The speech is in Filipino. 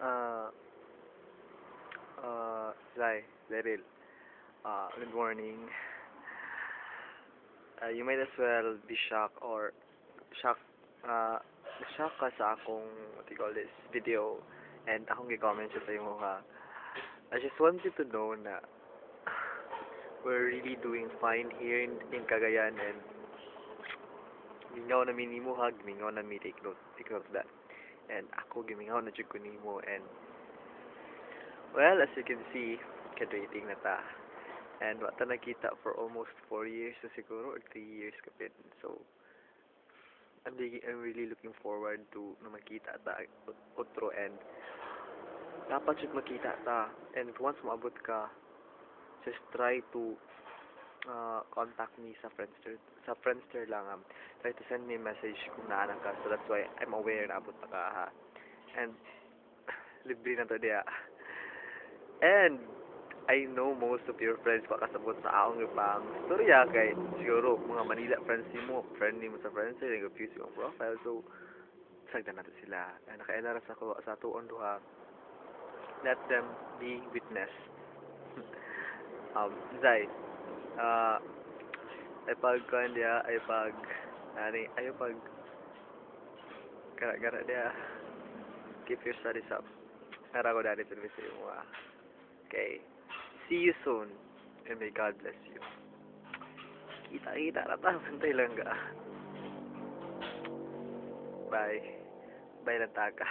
Uh, Zai, Daryl, good morning. You might as well be shocked or shocked, shocked ka sa akong, what do you call this, video, and akong gi-comment siya sa imo ha. I just want you to know na we're really doing fine here in Cagayan, and gingaw na minimo ha, gimingaw na mi take note of that. And ako gimingaw na jud ko nimo, and well, as you can see, graduating na ta. And wata nakita for almost 4 years na siguro, or 3 years kapit. So, I'm really looking forward to na makita ta otro, and dapat should makita ta. And once maabot ka, just try to contact me sa Friendster. Sa Friendster lang. Try to send me a message kung naanan ka. So that's why I'm aware na abot na ka ha. And libre na to diya. And I know most of your friends makasabot sa akong ipang storya kay siguro mga Manila friends friend nimo sa Friendster, nag-views yung profile. So, sagdan nato sila. Nakaelaras ako sa tuon duha. Let them be witness. Zay, ay pag kuan dia, ay pag ayo pag gara-gara dia. Keep your studies up. Nara ko dali sa mo. Okay. See you soon, and may God bless you. Kita-kita na ta, bantay lang ka. Bye. Bye lang taka.